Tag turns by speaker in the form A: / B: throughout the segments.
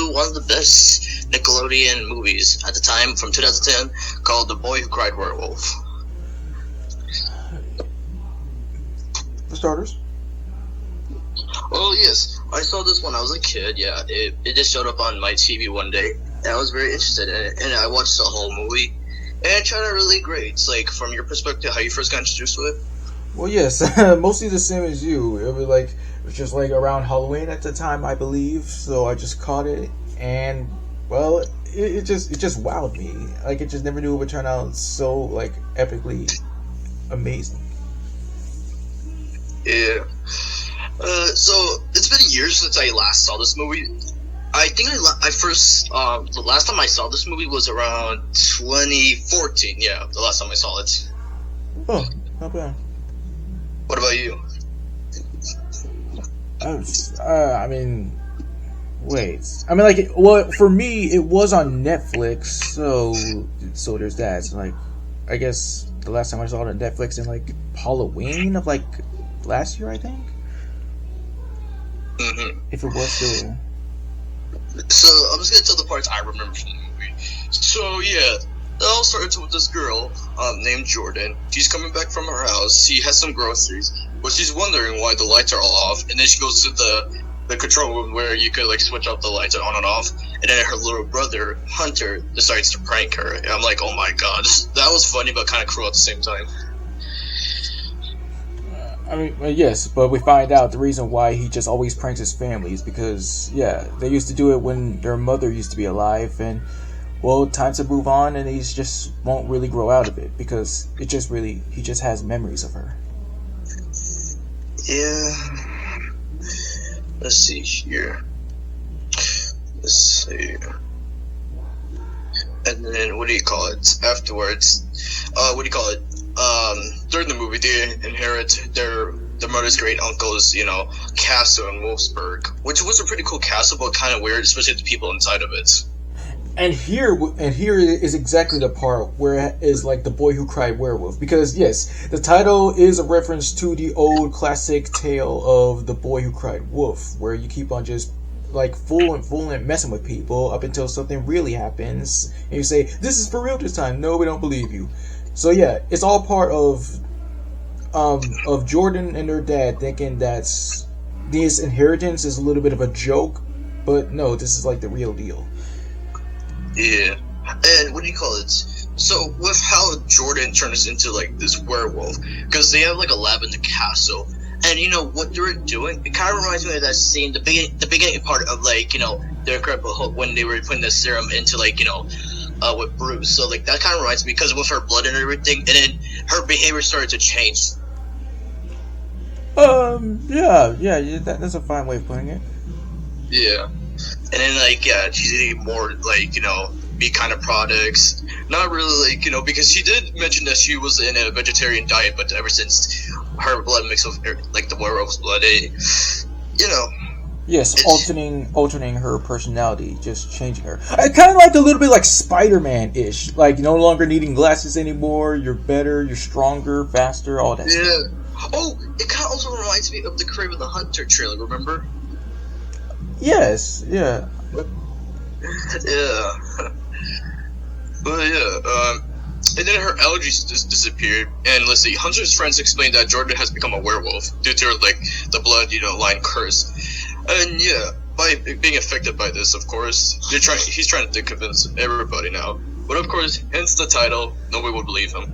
A: to one of the best Nickelodeon movies at the time from 2010 called The Boy Who Cried Werewolf.
B: For starters.
A: Oh yes, I saw this when I was a kid. Yeah, it just showed up on my TV one day, and I was very interested in it. And I watched the whole movie, and it turned out really great. It's like, from your perspective, how you first got introduced to it.
B: Well, yes, mostly the same as you. It was just like around Halloween at the time, I believe. So I just caught it, and well, it just wowed me. Like, it just never knew it would turn out so like epically amazing.
A: Yeah. So it's been years since I last saw this movie. I think the last time I saw this movie was around 2014. Yeah, the last time I saw it.
B: Oh, not bad.
A: What about you?
B: I mean, wait. I mean, like, well, for me, it was on Netflix, so there's that. So, like, I guess the last time I saw it on Netflix in like Halloween of like last year, I think.
A: Mm-hmm.
B: If it was still.
A: So I'm just gonna tell the parts I remember from the movie. So yeah, it all started with this girl named Jordan. She's coming back from her house. She has some groceries, but she's wondering why the lights are all off. And then she goes to the control room where you could like switch off the lights on and off. And then her little brother Hunter decides to prank her. And I'm like, oh my god, that was funny but kind of cruel at the same time.
B: I mean, yes, but we find out the reason why he just always pranks his family is because, yeah, they used to do it when their mother used to be alive, and, well, time to move on, and he just won't really grow out of it, because he just has memories of her.
A: Yeah. Let's see here. Let's see. And then, what do you call it? Afterwards, during the movie, they inherit their mother's great uncle's, castle in Wolfsburg, which was a pretty cool castle, but kind of weird, especially the people inside of it.
B: And here is exactly the part where it is like The Boy Who Cried Werewolf, because yes, the title is a reference to the old classic tale of The Boy Who Cried Wolf, where you keep on just like fooling, messing with people up until something really happens, and you say, "This is for real this time." No, we don't believe you. So yeah, it's all part of Jordan and her dad thinking that this inheritance is a little bit of a joke, but no, this is like the real deal.
A: Yeah, and what do you call it? So with how Jordan turns into like this werewolf, because they have like a lab in the castle, and what they're doing, it kind of reminds me of that scene, the beginning part of like their Incredible Hulk when they were putting the serum into like with Bruce. So like that kind of reminds me, because with her blood and everything, and then her behavior started to change.
B: Yeah, that's a fine way of putting it.
A: Yeah, and then like she's eating more like meat kind of products. Not really like because she did mention that she was in a vegetarian diet, but ever since her blood mixed with like the werewolf's blood,
B: Yes, altering her personality, just changing her. I kind of like a little bit like Spider-Man-ish, like no longer needing glasses anymore. You're better, you're stronger, faster, all that.
A: Yeah.
B: Stuff.
A: Oh, it kind of also reminds me of the Kraven the Hunter trailer. Remember?
B: Yes. Yeah.
A: Yeah. But yeah. And then her allergies just disappeared. And let's see, Hunter's friends explained that Jordan has become a werewolf due to like the blood, line curse. And yeah, by being affected by this, of course, he's trying to convince everybody now. But of course, hence the title, nobody will believe him.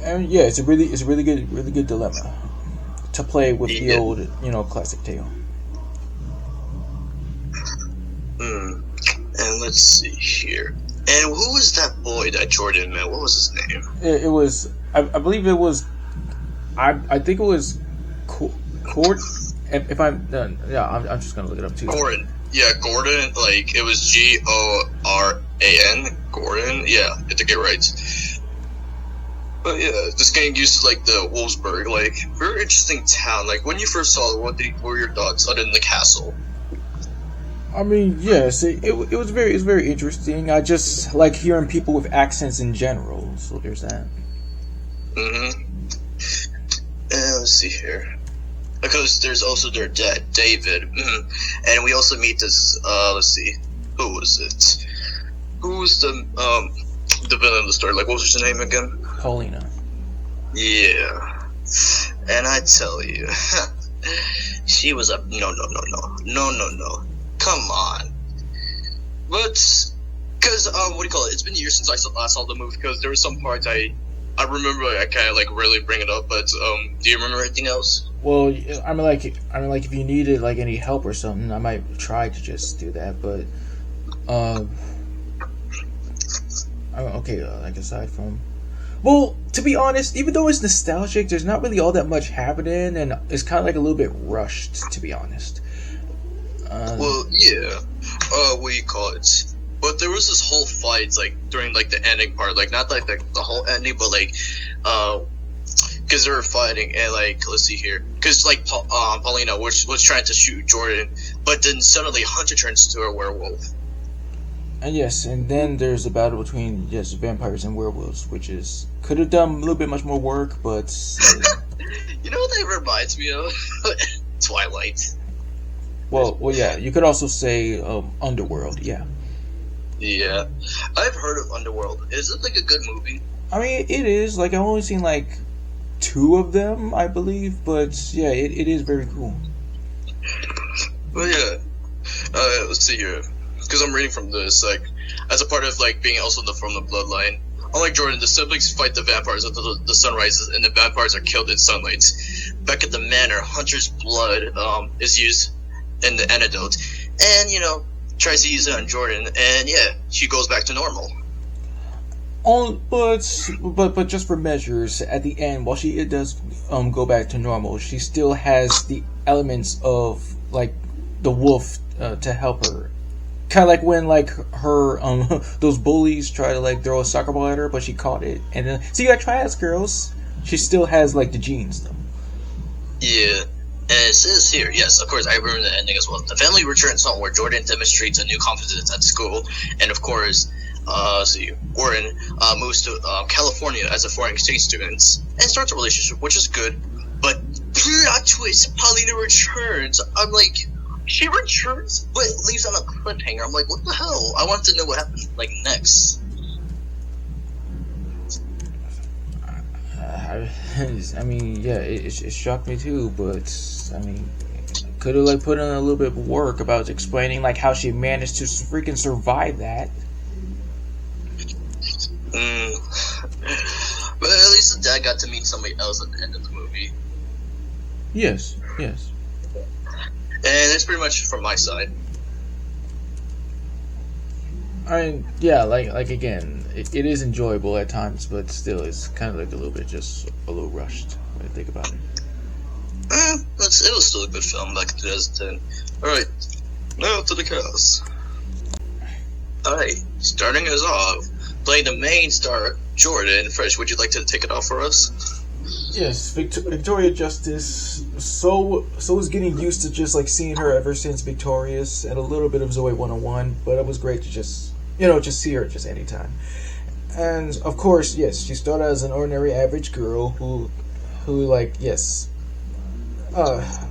B: And yeah, it's a really good dilemma to play with the old, classic tale.
A: And let's see here. And who was that boy that Jordan met? What was his name?
B: It was, I believe it was, I think it was Cord. If I'm done, yeah, I'm just gonna look it up too.
A: Gordon. Yeah, Gordon. Like it was Goran. Gordon. Yeah, I think it right. But yeah, this game used to like the Wolfsburg, like very interesting town. Like when you first saw it, what were your thoughts other than the castle?
B: I mean, yes, it was very interesting. I just like hearing people with accents in general, so there's that.
A: And let's see here. because there's also their dad, David, and we also meet this. Let's see, who was it? Who's the villain of the story? Like, what was her name again?
B: Paulina.
A: Yeah, and I tell you, she was a no. Come on, but because what do you call it? It's been years since I saw the movie. Because there were some parts I remember I kind of like really bring it up. But do you remember anything else?
B: Well, I mean, like if you needed like any help or something, I might try to just do that. But okay, like aside from, well, to be honest, even though it's nostalgic, there's not really all that much happening, and it's kind of like a little bit rushed, to be honest.
A: Well, yeah. What do you call it? But there was this whole fight, like during like the ending part, like not like the whole ending, but like, because they were fighting, and like let's see here, because like Paulina was trying to shoot Jordan, but then suddenly Hunter turns into a werewolf.
B: And yes, and then there's a battle between vampires and werewolves, which is could have done a little bit much more work, but
A: you know what that reminds me of? Twilight.
B: Well, yeah. You could also say Underworld. Yeah.
A: Yeah, I've heard of Underworld. Is it like a good movie?
B: I mean, it is. Like I've only seen like 2 of them, I believe, but yeah, it is very cool.
A: Well, yeah. Let's see here, because I'm reading from this, like, as a part of like being also from the bloodline. Unlike Jordan, the siblings fight the vampires until the sun rises, and the vampires are killed in sunlight. Back at the manor, Hunter's blood is used in the antidote, and tries to use it on Jordan, and yeah, she goes back to normal.
B: But just for measures, at the end, while she does go back to normal, she still has the elements of like the wolf to help her. Kind of like when like her those bullies try to like throw a soccer ball at her, but she caught it, and then so you got triads girls. She still has like the genes though.
A: Yeah. And it says here, yes, of course, I remember the ending as well. The family returns home where Jordan demonstrates a new confidence at school, and of course, Warren moves to California as a foreign exchange student and starts a relationship, which is good. But plot twist, Paulina returns. I'm like, she returns, but leaves on a cliffhanger. I'm like, what the hell? I want to know what happened like next.
B: I mean, yeah, it shocked me too, but I mean, could have like put in a little bit of work about explaining like how she managed to freaking survive that.
A: But at least the dad got to meet somebody else at the end of the movie.
B: Yes.
A: And that's pretty much from my side.
B: I mean, yeah, like again, it is enjoyable at times, but still, it's kind of like a little bit just a little rushed when I think about it.
A: It was still a good film back in 2010. Alright, now to the cast. Alright, starting us off, playing the main star, Jordan. Fresh, would you like to take it off for us?
B: Yes, Victoria Justice. So was getting used to just like seeing her ever since Victorious, and a little bit of Zoe 101, but it was great to just see her just anytime. And of course, yes, she started as an ordinary average girl who like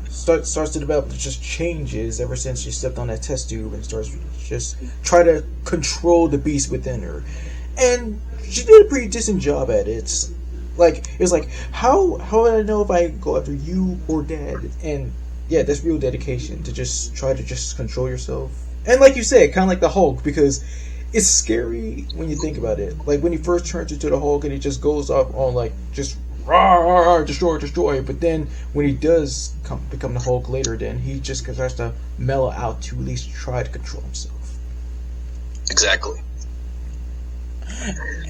B: starts to develop just changes ever since she stepped on that test tube and starts just try to control the beast within her. And she did a pretty decent job at it. Like, it was like, how would I know if I go after you or Dad? And yeah, that's real dedication to just try to just control yourself. And like you said, kind of like the Hulk, because it's scary when you think about it. Like when he first turns into the Hulk and he just goes up on like just destroy. But then when he does become the Hulk later, then he just starts to mellow out to at least try to control himself.
A: Exactly.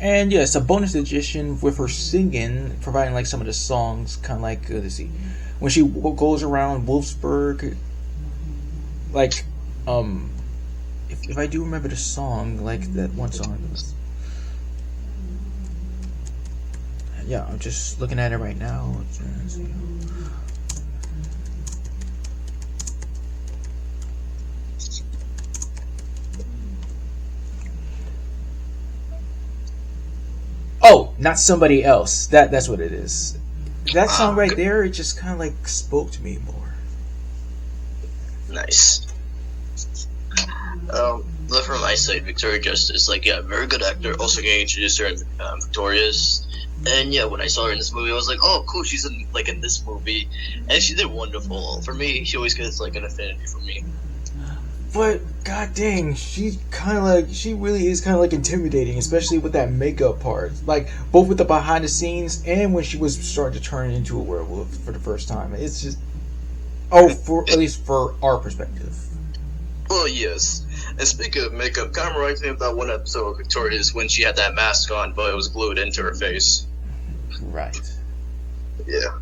B: And yes, a bonus edition with her singing, providing like some of the songs, kind of like let's see, when she goes around Wolfsburg, like if I do remember the song, like that one song. Yeah, I'm just looking at it right now. Oh, not somebody else. That's what it is. that song right there, it just kind of like spoke to me more.
A: Nice. But from my side, Victoria Justice, like, yeah, very good actor. Also getting introduced her in Victorious. And yeah, when I saw her in this movie, I was like, oh, cool, she's in this movie. And she did wonderful. For me, she always gets like an affinity for me.
B: But god dang, she really is kind of like intimidating, especially with that makeup part. Like both with the behind the scenes and when she was starting to turn into a werewolf for the first time. It's just for at least for our perspective.
A: Well, yes. And speaking of makeup, kind of reminds me of that one episode of Victorious when she had that mask on, but it was glued into her face.
B: Right.
A: Yeah.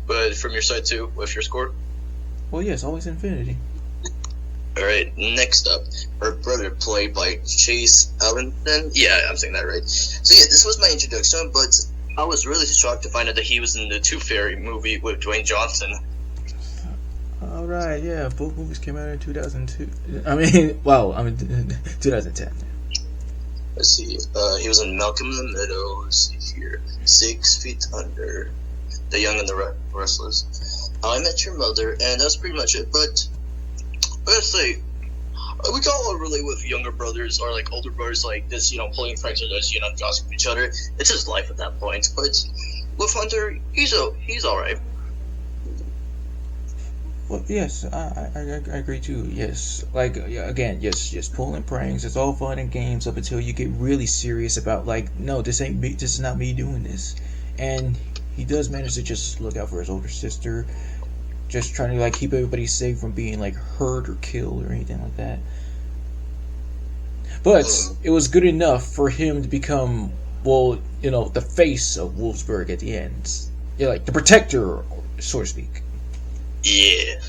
A: But from your side too, what's your score?
B: Well, yes, always infinity.
A: Alright, next up, her brother, played by Chase Ellington. Yeah, I'm saying that right. So yeah, this was my introduction, but I was really shocked to find out that he was in the Tooth Fairy movie with Dwayne Johnson.
B: Alright, yeah, both movies came out in 2002. 2010.
A: Let's see, he was in Malcolm in the Middle, let's see here, 6 Feet Under, The Young and the Restless, How I Met Your Mother, and that's pretty much it, but honestly, we can all relate with younger brothers or like older brothers like this, pulling pranks or this, gossiping each other. It's his life at that point. But with Hunter, he's alright.
B: Well, yes, I agree too. Yes, like again, yes, pulling pranks. It's all fun and games up until you get really serious about like, no, this ain't me. This is not me doing this. And he does manage to just look out for his older sister. Just trying to like keep everybody safe from being like hurt or killed or anything like that. But it was good enough for him to become, the face of Wolfsburg at the end. Yeah, like the protector, so to speak.
A: Yeah.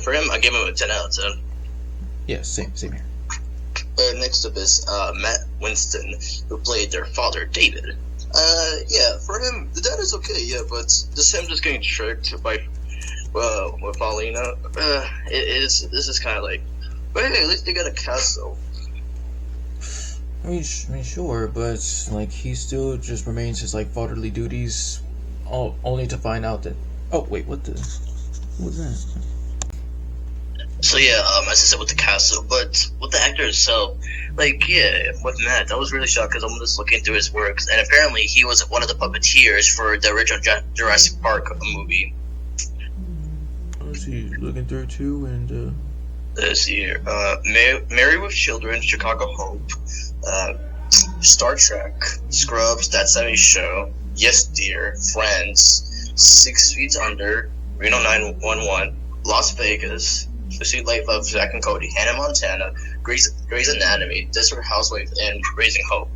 A: For him, I give him a 10 out of 10.
B: Yeah, same here.
A: Next up is Matt Winston, who played their father, David. Yeah, for him, the dad is okay, yeah, but just him just getting tricked by, with Paulina, this is kind of like, but hey, at least they got a castle.
B: I mean, sure, but, like, he still just remains his, like, fatherly duties, only to find out that, oh, wait, what was that?
A: So yeah, as I said with the castle, but with the actor himself, like, yeah, with Matt, I was really shocked because I'm just looking through his works, and apparently he was one of the puppeteers for the original Jurassic Park movie.
B: Let's see, looking through too, and
A: let's see here, Married with Children, Chicago Hope, Star Trek, Scrubs, That 70s Show, Yes Dear, Friends, 6 Feet Under, Reno 911, Las Vegas, The Sweet Life of Zack and Cody, Hannah Montana, Grey's Anatomy, Desperate Housewife, and Raising Hope.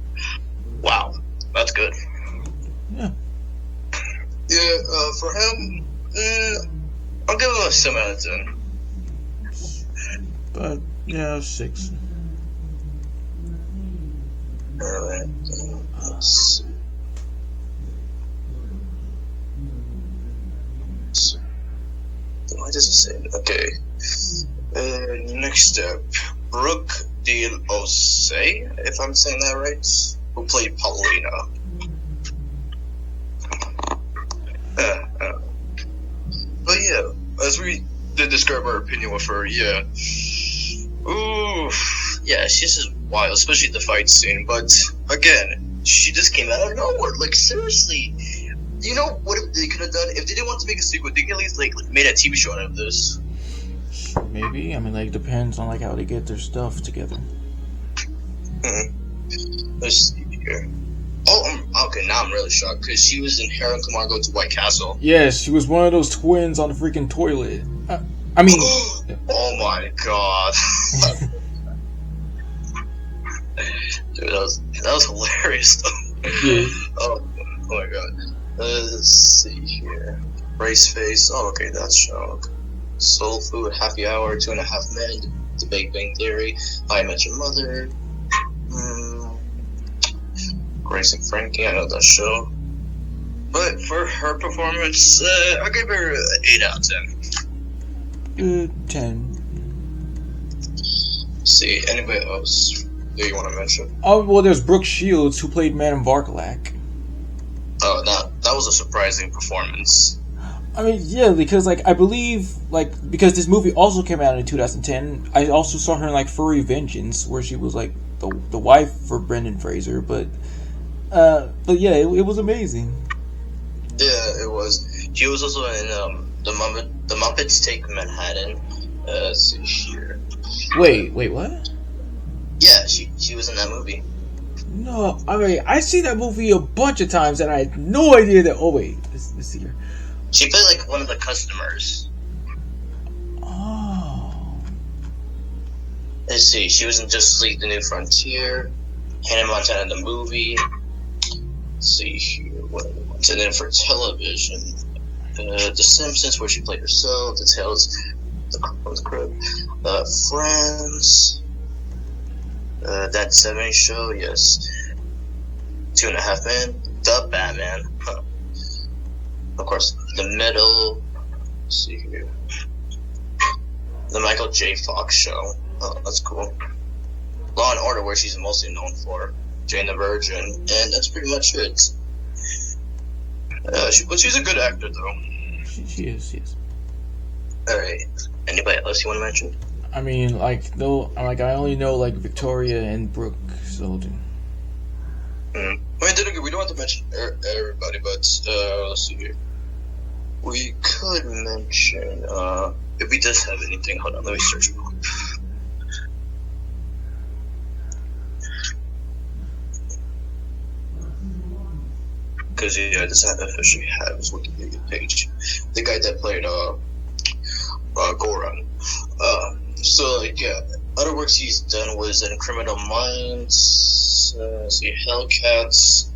A: Wow, that's good.
B: Yeah.
A: Yeah, for him, I'll give him a 7 out of 10.
B: But, yeah, 6.
A: Alright, let's see. Why does it say it? Okay. Next up, Brooke D'Osei, if I'm saying that right, who played Paulina. But yeah, as we did describe our opinion with her, yeah. Ooh, yeah, she's just wild, especially the fight scene. But again, she just came out of nowhere. Like, seriously. You know what they could have done? If they didn't want to make a sequel, they could at least like made a TV show out of this.
B: Maybe. I mean, like, depends on like how they get their stuff together.
A: Let's see here. Oh, okay. Now I'm really shocked because she was in Harold and Kumar Go to White Castle.
B: Yes, she was one of those twins on the freaking toilet. I mean,
A: oh my god, dude, that was hilarious.
B: Yeah.
A: Oh my god. Let's see here. Race Face. Oh, okay, that's shock. Soul Food, Happy Hour, 2.5 Men, The Big Bang Theory, How I Met Your Mother, Grace and Frankie, I know that show. But for her performance, I'll give her an 8 out of 10.
B: 10.
A: Let's see, anybody else that you want to mention?
B: Oh, well, there's Brooke Shields, who played Madame Varkalak.
A: Oh, that was a surprising performance.
B: I mean, yeah, because like I believe because this movie also came out in 2010. I also saw her in like Furry Vengeance, where she was like the wife for Brendan Fraser. But yeah, it was amazing.
A: Yeah, it was. She was also in the Muppets Take Manhattan. Let's see here.
B: Wait, what?
A: Yeah, she was in that movie.
B: No, I mean I've seen that movie a bunch of times, and I had no idea that. Oh wait, let's see here.
A: She played like one of the customers.
B: Oh.
A: Let's see. She was in Justice League: The New Frontier, Hannah Montana the movie. Let's see here. What other ones? And then for television, The Simpsons, where she played herself. The Tales from the Crib. Friends. That 70s Show, yes. 2.5 Men. The Batman. Huh. Of course, The Middle. Let's see here. The Michael J. Fox Show. Oh, that's cool. Law and Order, where she's mostly known for. Jane the Virgin. And that's pretty much it. But she's a good actor, though.
B: She is.
A: Alright. Anybody else you want to mention?
B: I mean, I only know like Victoria and Brooke, so.
A: I mean, we don't have to mention everybody, but let's see here. We could mention if we just have anything. Hold on, let me search. Because yeah, this officially have his Wikipedia page. The guy that played Goran. So like yeah, other works he's done was in Criminal Minds, see Hellcats,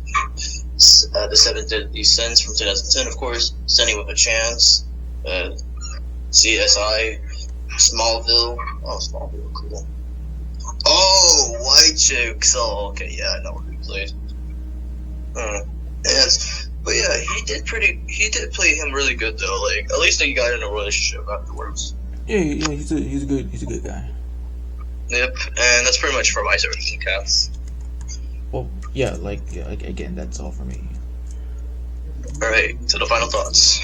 A: The Seven Deadly Sins from 2010, of course, Sunny with a Chance, CSI, Smallville. Oh, Smallville, cool. Oh, White Chicks. Oh, okay, yeah, I know where he played. Yes, but yeah, he did play him really good though. Like at least they got in a relationship afterwards.
B: Yeah, he's a good guy.
A: Yep, and that's pretty much for my service cats.
B: Well, yeah, again, that's all for me.
A: Alright, so the final thoughts.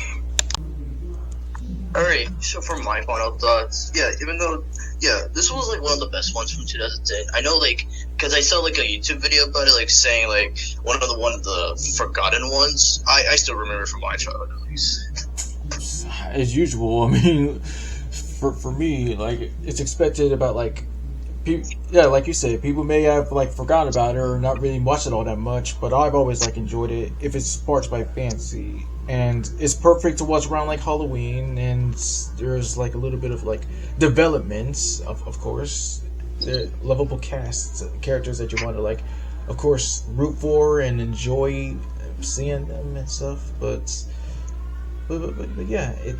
A: Alright, so for my final thoughts, yeah, even though, yeah, this was like one of the best ones from 2010. I know, like, because I saw like a YouTube video about it, like saying like one of the forgotten ones. I still remember from my childhood at least.
B: As usual, I mean, for me, like it's expected about like. Yeah, like you said, people may have like forgotten about it or not really watched it all that much, but I've always like enjoyed it if it sparks my fancy, and it's perfect to watch around like Halloween. And there's like a little bit of like developments, of course, the lovable casts, characters that you want to like, of course, root for and enjoy seeing them and stuff. But yeah, it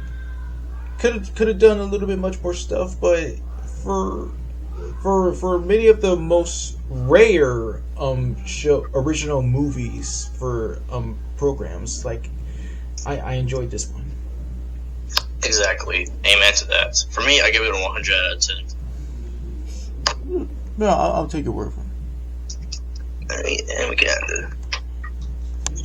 B: could have done a little bit much more stuff, but for many of the most rare original movies for programs, like I enjoyed this one.
A: Exactly. Amen to that. For me, I give it a 100 out of 10.
B: No, I'll take your word for it.
A: Alright, and we can end it.